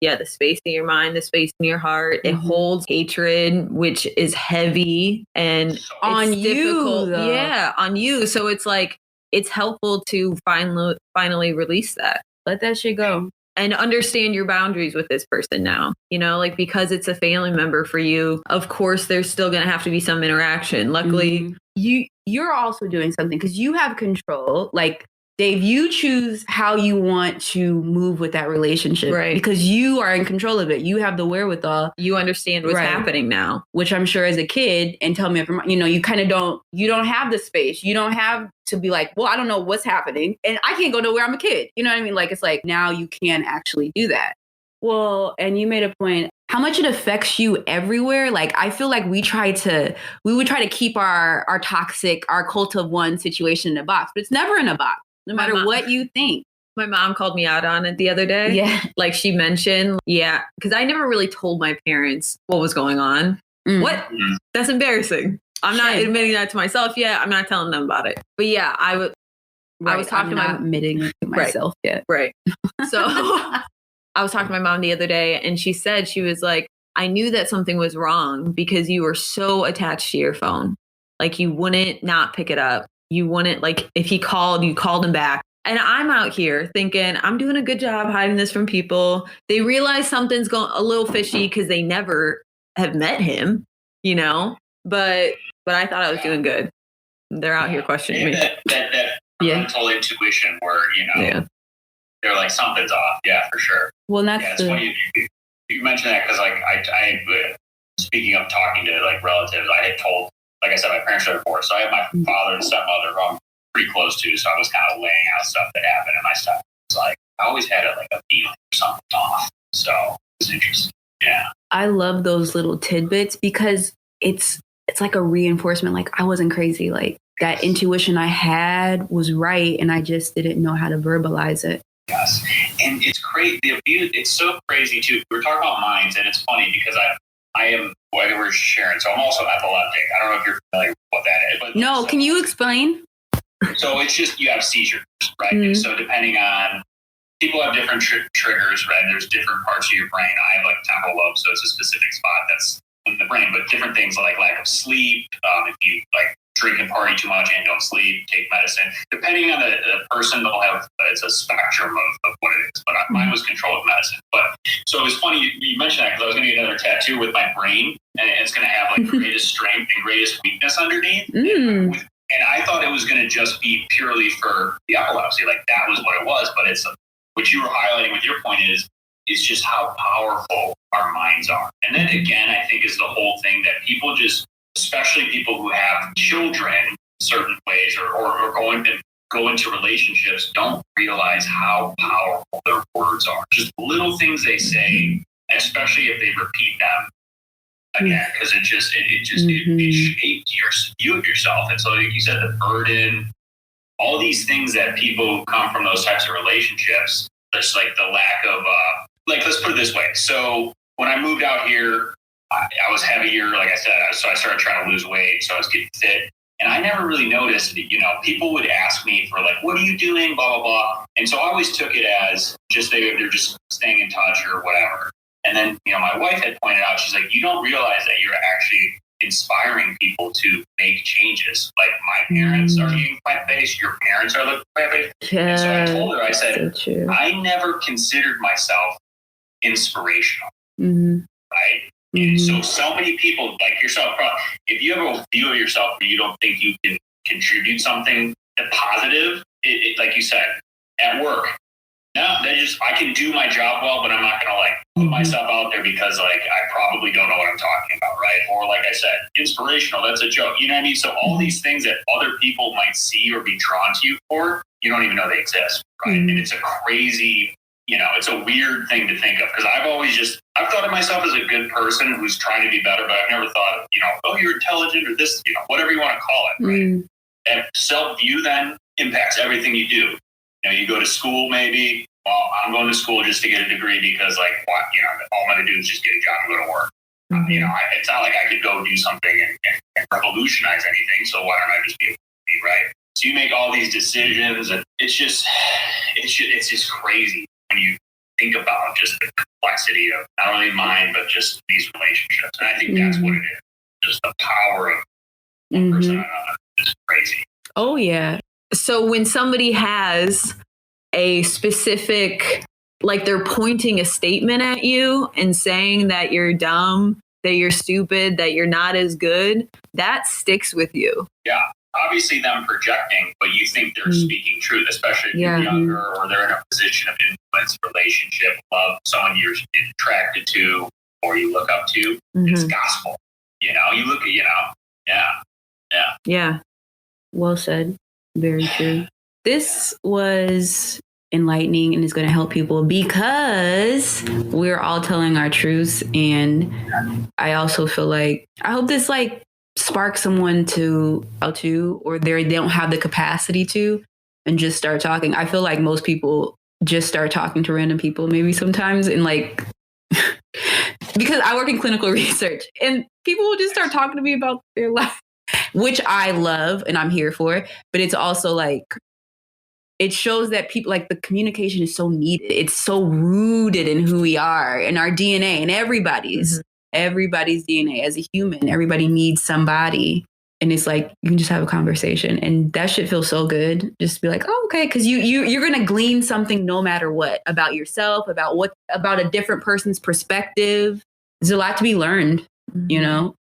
the space in your mind, the space in your heart. It holds hatred, which is heavy and on difficult. You. Yeah, on you. So it's like, it's helpful to finally release that. Let that shit go. And understand your boundaries with this person now, like because it's a family member for you, of course, there's still going to have to be some interaction. Luckily, you're also doing something because you have control. Like, Dave, you choose how you want to move with that relationship, right? Because you are in control of it. You have the wherewithal. You understand what's happening now, which I'm sure as a kid, and tell me if I'm, you kind of you don't have the space. You don't have to be like, well, I don't know what's happening and I can't go nowhere. I'm a kid. You know what I mean? Like, it's like now you can actually do that. Well, and you made a point, how much it affects you everywhere. Like, I feel like we would try to keep our toxic, our cult of one situation in a box, but it's never in a box. No matter what you think. My mom called me out on it the other day. Yeah. Like she mentioned, because I never really told my parents what was going on. What? That's embarrassing. I'm not admitting that to myself yet. I'm not telling them about it. But yeah, I was talking to my admitting it to myself yet. Right. So I was talking to my mom the other day and she was like, I knew that something was wrong because you were so attached to your phone. Like you wouldn't not pick it up. You wouldn't, like, if he called, you called him back. And I'm out here thinking, I'm doing a good job hiding this from people. They realize something's going a little fishy because they never have met him, But I thought I was doing good. They're out here questioning me. That mental intuition where, they're like, something's off. Yeah, for sure. Well, that's it's funny you mentioned that because, like, I speaking of talking to, like, relatives, I had told, like I said, my parents are divorced. So I have my father and stepmother who I'm pretty close to. So I was kind of laying out stuff that happened. And my stuff was like, I always had a feeling something's off. So it's interesting. Yeah. I love those little tidbits because it's like a reinforcement. Like, I wasn't crazy. Like, that intuition I had was right. And I just didn't know how to verbalize it. Yes. And it's crazy. The abuse, it's so crazy too. We were talking about minds, and it's funny because I am, whether we're sharing, so I'm also epileptic. I don't know if you're familiar with what that is. But no, can you explain? So it's just, you have seizures, right? And so depending on people have different triggers, right? There's different parts of your brain. I have like temporal lobe, so it's a specific spot that's in the brain, but different things like lack of sleep, if you like drink and party too much and don't sleep, take medicine. Depending on the person, they'll have, it's a spectrum of what it is. But mine was controlled with medicine. But so it was funny you mentioned that because I was going to get another tattoo with my brain, and it's going to have like greatest strength and greatest weakness underneath. And I thought it was going to just be purely for the epilepsy. Like that was what it was. But it's what you were highlighting with your point is just how powerful our minds are. And then again, I think is the whole thing that people just, especially people who have children certain ways or go into relationships, don't realize how powerful their words are. Just little things they say, especially if they repeat them again, because it shapes your view of yourself. And so like you said, the burden, all these things that people who come from those types of relationships, there's like the lack of like, let's put it this way. So when I moved out here, I was heavier, like I said, so I started trying to lose weight, so I was getting fit. And I never really noticed, people would ask me for like, what are you doing, blah, blah, blah. And so I always took it as just they're just staying in touch or whatever. And then, my wife had pointed out, she's like, you don't realize that you're actually inspiring people to make changes. Like my parents are eating plant-based, your parents are looking plant-based. And so I told her, I said, so I never considered myself inspirational, right? And so many people like yourself, if you have a view of yourself where you don't think you can contribute something positive, like you said, at work, no, I can do my job well, but I'm not going to like put myself out there because like I probably don't know what I'm talking about, right? Or like I said, inspirational, that's a joke. You know what I mean? So all these things that other people might see or be drawn to you for, you don't even know they exist, right? And it's a crazy, it's a weird thing to think of because I've thought of myself as a good person who's trying to be better, but I've never thought, oh, you're intelligent or this, whatever you want to call it, right? And self-view then impacts everything you do. You go to school maybe. Well, I'm going to school just to get a degree because all I'm going to do is just get a job and go to work. It's not like I could go do something and revolutionize anything. So why don't I just be right? So you make all these decisions, and it's just crazy when you think about just the complexity of not only mine but just these relationships. And I think that's what it is. Just the power of one person on another is crazy. Oh yeah. So when somebody has a specific, like they're pointing a statement at you and saying that you're dumb, that you're stupid, that you're not as good, that sticks with you. Yeah. Obviously them projecting, but you think they're speaking truth, especially if you're younger or they're in a position of influence, relationship, love, someone you're attracted to or you look up to. It's gospel. You look at, Yeah. Well said. Very true. This was enlightening and is going to help people because we're all telling our truths. And I also feel like, I hope this like sparks someone to, or they don't have the capacity to, and just start talking. I feel like most people just start talking to random people maybe sometimes, and like, because I work in clinical research and people will just start talking to me about their life, which I love and I'm here for. But it's also like, it shows that people, like, the communication is so needed. It's so rooted in who we are and our DNA, and everybody's DNA as a human. Everybody needs somebody. And it's like, you can just have a conversation, and that shit feels so good. Just be like, oh, okay. Cause you're going to glean something no matter what about yourself, about a different person's perspective. There's a lot to be learned,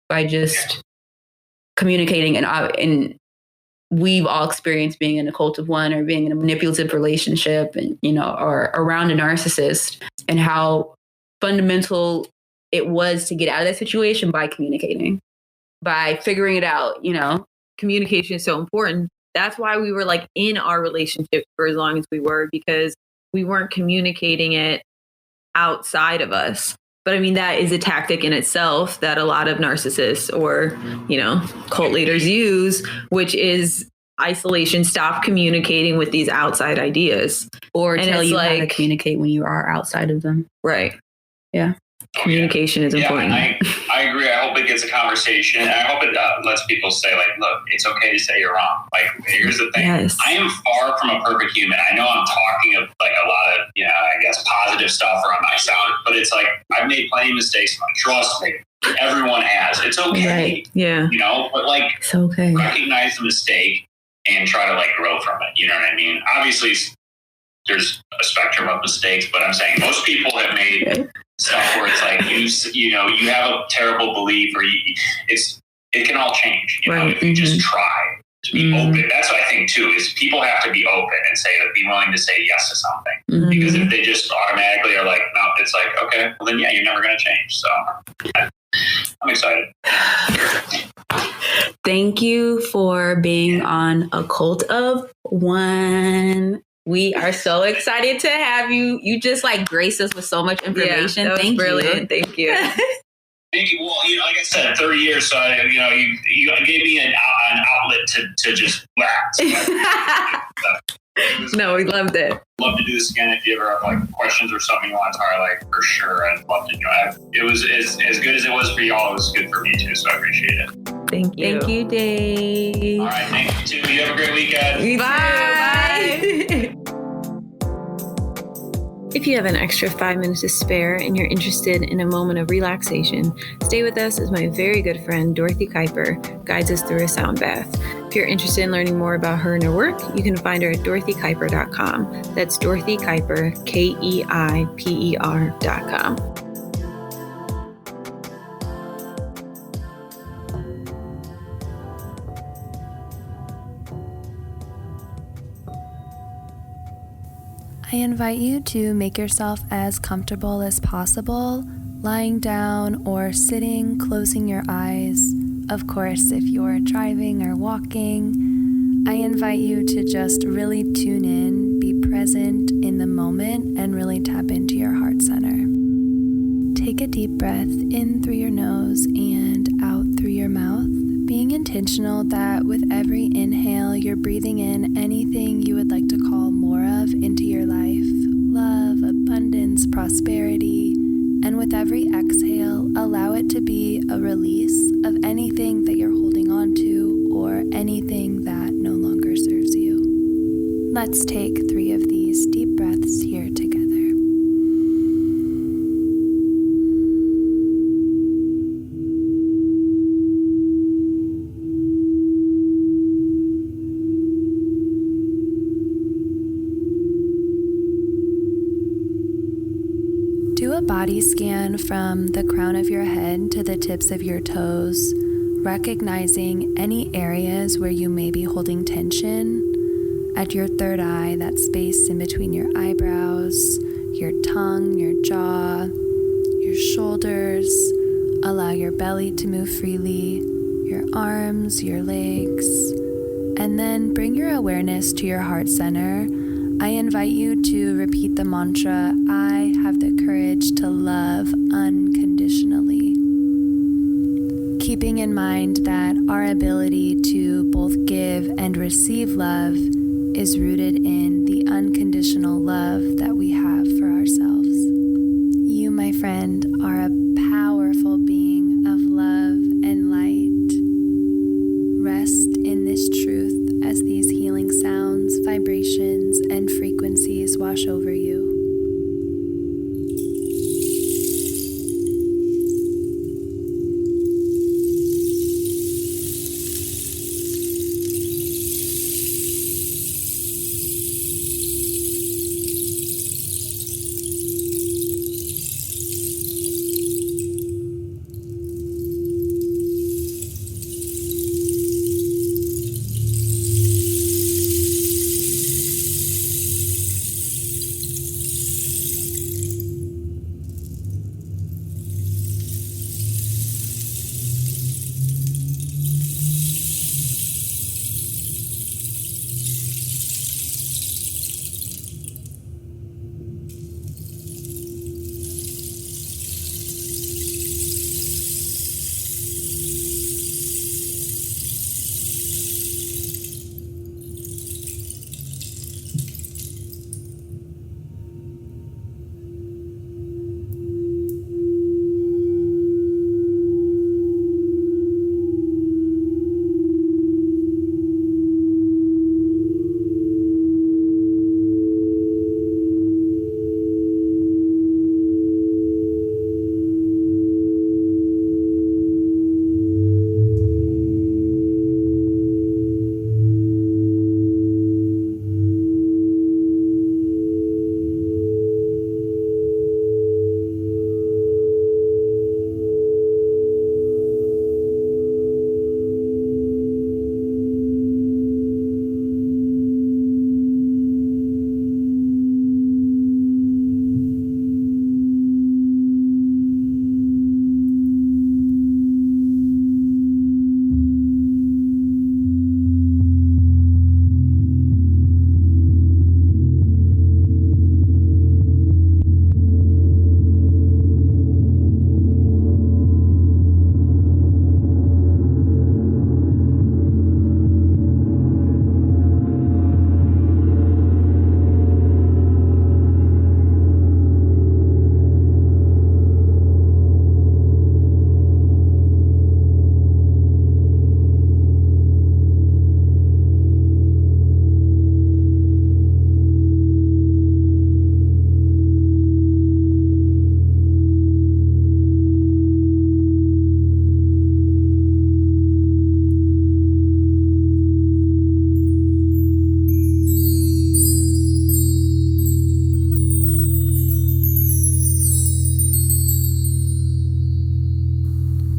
by just communicating. And we've all experienced being in a cult of one or being in a manipulative relationship, and, or around a narcissist, and how fundamental it was to get out of that situation by communicating, by figuring it out, Communication is so important. That's why we were like in our relationship for as long as we were, because we weren't communicating it outside of us. But I mean, that is a tactic in itself that a lot of narcissists or, cult leaders use, which is isolation. Stop communicating with these outside ideas. Or tell you how to communicate when you are outside of them. Right. Yeah. Communication is important. I agree. I hope it gets a conversation. And I hope it lets people say, like, look, it's okay to say you're wrong. Like, here's the thing. Yes. I am far from a perfect human. I know I'm talking of like a lot of, I guess positive stuff around my sound, but it's like, I've made plenty of mistakes. Trust me. Everyone has. It's okay. Right. Yeah. But like, It's okay. recognize the mistake and try to like grow from it. You know what I mean? Obviously, there's a spectrum of mistakes, but I'm saying most people have made stuff where it's like you have a terrible belief, or it can all change. If you just try to be open. That's what I think too. Is people have to be open and be willing to say yes to something. Because if they just automatically are like, no, it's like, okay, well then you're never going to change. So I'm excited. Thank you for being on A Cult of One. We are so excited to have you. You just like grace us with so much information. That was Thank brilliant. you. Thank you. Thank you. Well, like I said, 30 years. So you gave me an outlet to just laugh. No, we loved it. Love to do this again. If you ever have like questions or something you want to highlight, for sure, I'd love to. It was as good as it was for y'all. It was good for me too. So I appreciate it. Thank you. Thank you, Dave. All right, thank you too. You have a great weekend. Bye. If you have an extra 5 minutes to spare and you're interested in a moment of relaxation, stay with us as my very good friend Dorothy Kuiper guides us through a sound bath. If you're interested in learning more about her and her work, you can find her at dorothykuiper.com. That's Dorothy Kuiper, KEIPER.com. I invite you to make yourself as comfortable as possible, lying down or sitting, closing your eyes. Of course, if you're driving or walking, I invite you to just really tune in, be present in the moment, and really tap into your heart center. Take a deep breath in through your nose and out through your mouth, being intentional that with every inhale, you're breathing in anything you would like to call more of into your life: love, abundance, prosperity. And with every exhale, allow it to be a release of anything that you're holding on to or anything that no longer serves you. Let's take 3 of these deep breaths here together. Do a body scan from the crown of your head to the tips of your toes, recognizing any areas where you may be holding tension. At your third eye, that space in between your eyebrows, your tongue, your jaw, your shoulders. Allow your belly to move freely, your arms, your legs. And then bring your awareness to your heart center. I invite you to repeat the mantra, I have the courage to love unconditionally. Keeping in mind that our ability to both give and receive love is rooted in the unconditional love that we have for ourselves. You, my friend, are a powerful being of love and light. Rest in this truth as these healing sounds, vibrations, and frequencies wash over you.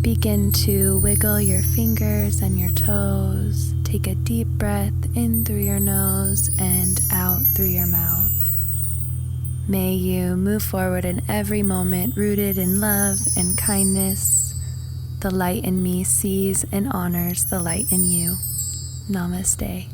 Begin to wiggle your fingers and your toes. Take a deep breath in through your nose and out through your mouth. May you move forward in every moment rooted in love and kindness. The light in me sees and honors the light in you. Namaste.